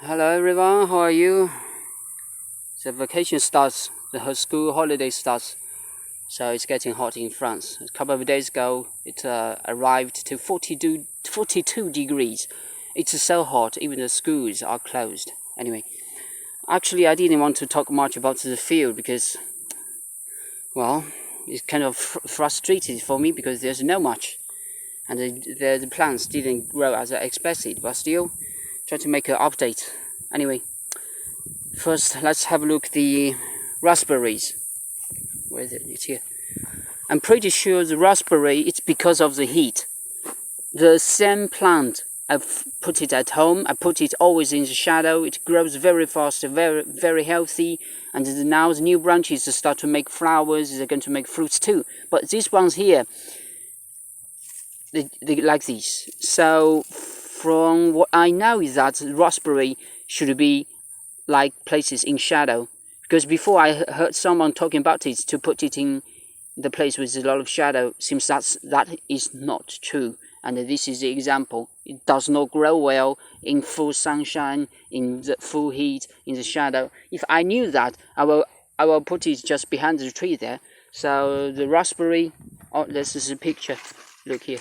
Hello everyone, how are you? The vacation starts, the whole school holiday starts, so it's getting hot in France. A couple of days ago, it arrived to 42 degrees. It's so hot, even the schools are closed. Anyway, actually I didn't want to talk much about the field because, well, it's kind of frustrated for me because there's no much. And the plants didn't grow as I expected, but still, try to make an update. Anyway, first let's have a look at the raspberries. Where is it? It's here. I'm pretty sure the raspberry, it's because of the heat. The same plant, I've put it at home, I put it always in the shadow, it grows very fast, very healthy, and now the new branches start to make flowers, they're going to make fruits too. But these ones here, they like these. So from what I know is that raspberry should be like places in shadow, because before I heard someone talking about it to put it in the place with a lot of shadow. Seems that is not true, and this is the example. It does not grow well in full sunshine, in the full heat, in the shadow. If I knew that, I will put it just behind the tree there. So the raspberry, oh, this is a picture, look here.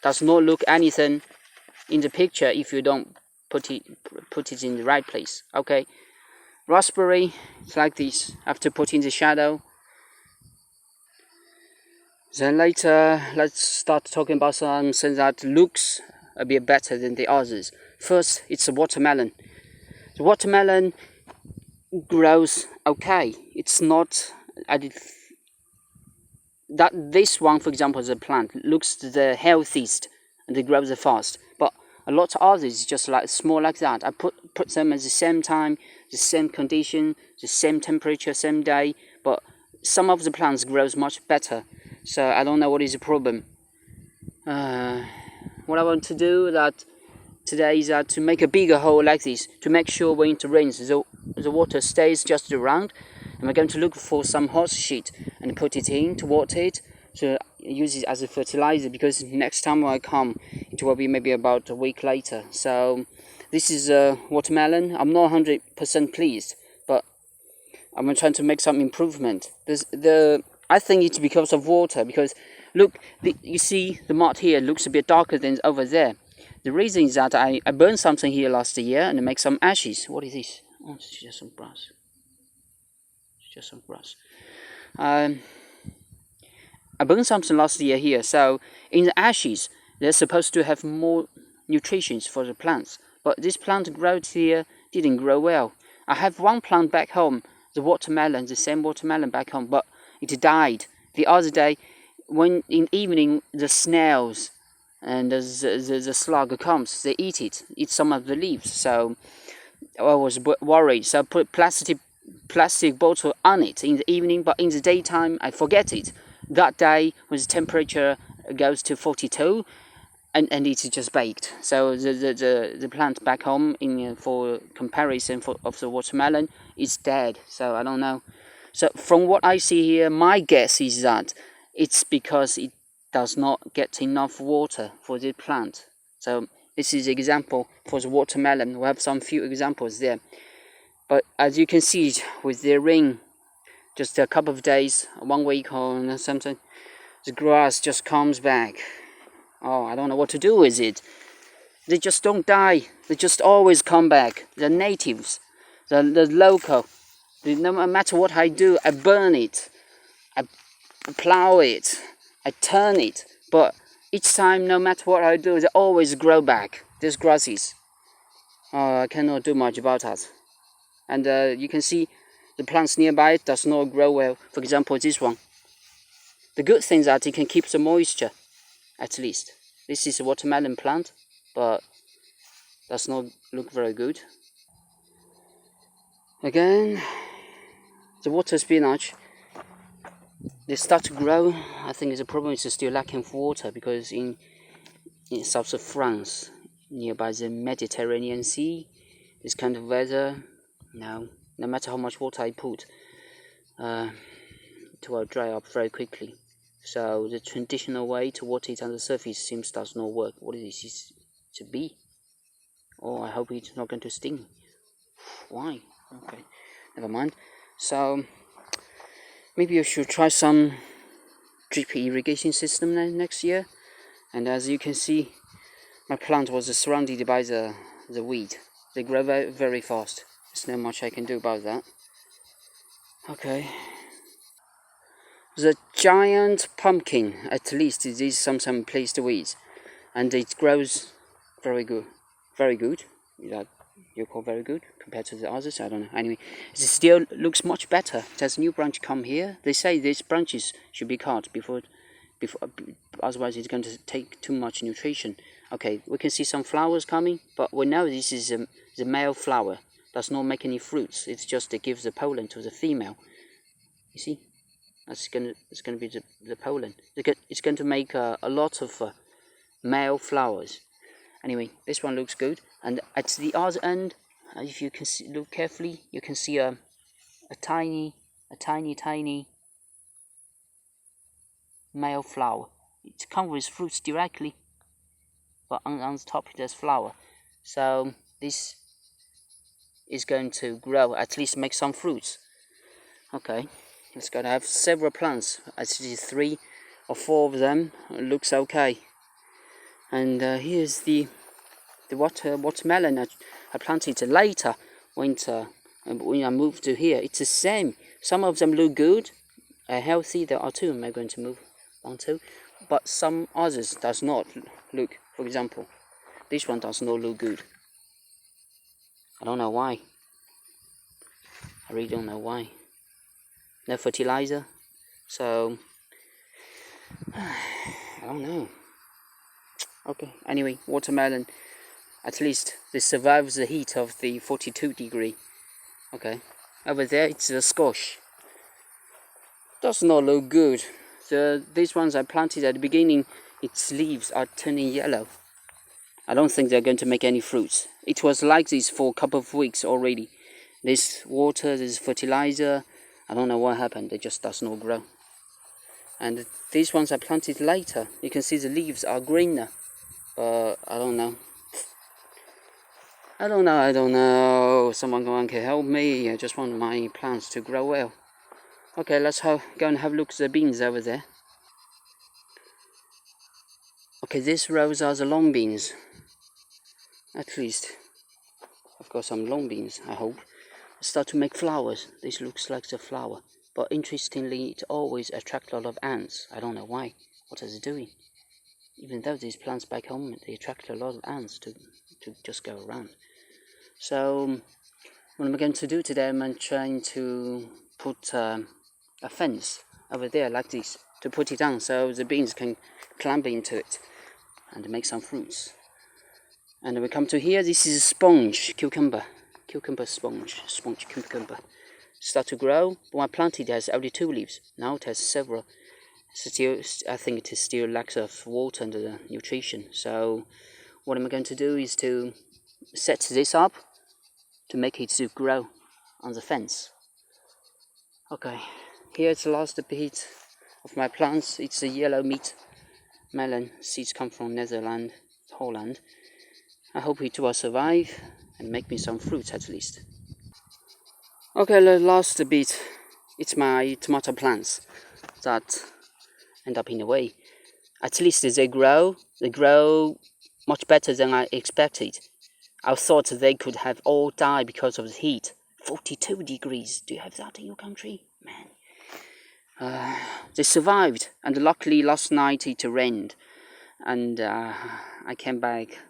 Does not look anything in the picture if you don't put it in the right place. Okay, raspberry, it's like this. I have to put in the shadow. Then later, let's start talking about something that looks a bit better than the others. First, it's a watermelon. The watermelon grows okay. It's not this one, for example, the plant looks the healthiest and it grows the fast. But a lot of others just like small like that. I put them at the same time, the same condition, the same temperature, same day. But some of the plants grows much better. So I don't know what is the problem. What I want to do today is to make a bigger hole like this to make sure when it rains the water stays just around. And we're going to look for some horse shit and put it in to water it, to use it as a fertilizer, because next time when I come it will be maybe about a week later. So this is a watermelon. I'm not 100% pleased, but I'm trying to make some improvement. I think it's because of water, because look, you see the mud here looks a bit darker than over there. The reason is that I burned something here last year and I make some ashes. What is this? Oh, it's just some grass. Just some grass. I burned something last year here, so in the ashes they're supposed to have more nutrition for the plants, but this plant growth here didn't grow well. I have one plant back home, the same watermelon back home, but it died the other day. When in evening the snails and the slug comes, they eat some of the leaves. So I was worried, so I put plastic bottle on it in the evening, but in the daytime I forget it. That day when the temperature goes to 42 and it's just baked. So the plant back home for comparison of the watermelon is dead. So I don't know. So from what I see here, my guess is that it's because it does not get enough water for the plant. So this is an example for the watermelon. We have some few examples there. But as you can see, with the rain, just a couple of days, 1 week or something, the grass just comes back. Oh, I don't know what to do with it. They just don't die. They just always come back. The natives, the local. No matter what I do, I burn it, I plow it, I turn it. But each time, no matter what I do, they always grow back. These grasses. Oh, I cannot do much about that. And you can see the plants nearby does not grow well. For example, this one. The good thing is that it can keep the moisture, at least. This is a watermelon plant, but does not look very good. Again, the water spinach, they start to grow. I think the problem is still lacking of water, because in south of France, nearby the Mediterranean Sea, this kind of weather, no matter how much water I put, it will dry up very quickly. So the traditional way to water it on the surface does not work. What is this to be? Oh, I hope it's not going to sting. Why? Okay, never mind. So maybe you should try some drip irrigation system next year. And as you can see, my plant was surrounded by the weed. They grow very, very fast. There's not much I can do about that. Okay. The giant pumpkin, at least it is some placed weeds, and it grows very good. Very good. That you call very good compared to the others? I don't know. Anyway, it still looks much better. There's a new branch come here. They say these branches should be cut before, otherwise it's going to take too much nutrition. Okay, we can see some flowers coming, but we know this is the male flower. Does not make any fruits. It's just it gives the pollen to the female. You see, it's going to be the pollen. It's going to make a lot of male flowers. Anyway, this one looks good. And at the other end, if you can look carefully, you can see a tiny male flower. It comes with fruits directly, but on the top there's flower. So this is going to grow, at least make some fruits. Okay, it's going to have several plants. Actually 3 or 4 of them. It looks okay. And here's the watermelon I planted later winter, and when I moved to here, it's the same. Some of them look good, healthy. There are 2 I'm going to move on to, but some others does not look. For example, this one does not look good. I don't know why. I really don't know why. No fertilizer, so I don't know. Okay, anyway, watermelon, at least this survives the heat of the 42 degree. Okay, over there it's a squash. Does not look good. These ones I planted at the beginning, its leaves are turning yellow. I don't think they're going to make any fruits. It was like this for a couple of weeks already. This water, this fertilizer, I don't know what happened. It just does not grow. And these ones I planted later. You can see the leaves are greener. But I don't know. I don't know. Someone can help me. I just want my plants to grow well. Okay, let's go and have a look at the beans over there. Okay, these rows are the long beans. At least I've got some long beans, I hope. Start to make flowers. This looks like the flower. But interestingly, it always attracts a lot of ants. I don't know why. What is it doing? Even though these plants back home, they attract a lot of ants to just go around. So what I'm going to do today, I'm trying to put a fence over there like this, to put it down so the beans can climb into it and make some fruits. And we come to here, this is sponge cucumber sponge cucumber. Start to grow. When I planted it has only 2 leaves. Now it has several. Still, I think it is still lacks of water and nutrition. So what I'm going to do is to set this up to make it to grow on the fence. Okay, here's the last bit of my plants. It's a yellow meat melon. Seeds come from Netherlands, Holland. I hope it will survive and make me some fruits at least. Okay, the last bit, it's my tomato plants that end up in the way. At least they grow much better than I expected. I thought they could have all died because of the heat. 42 degrees, do you have that in your country? Man. They survived, and luckily last night it rained, and I came back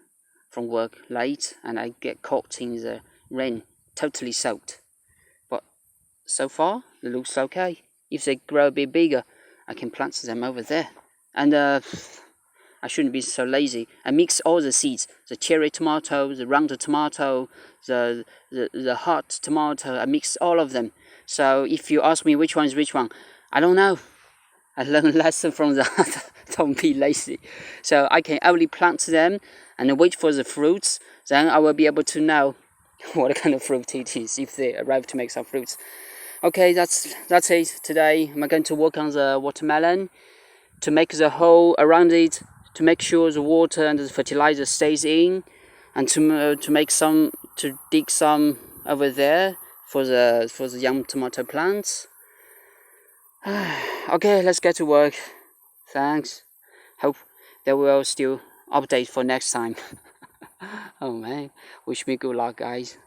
from work late and I get caught in the rain, totally soaked. But so far it looks okay. If they grow a bit bigger, I can plant them over there. And I shouldn't be so lazy. I mix all the seeds, the cherry tomato, the round tomato, the hot tomato. I mix all of them. So if you ask me which one is which one, I don't know. I learned a lesson from that. Don't be lazy. So I can only plant them and wait for the fruits. Then I will be able to know what kind of fruit it is if they arrive to make some fruits. Okay, that's it today. I'm going to work on the watermelon to make the hole around it, to make sure the water and the fertilizer stays in. and to make some, to dig some over there for the young tomato plants. Okay, let's get to work. Thanks. Hope there will still update for next time. Oh man, wish me good luck, guys.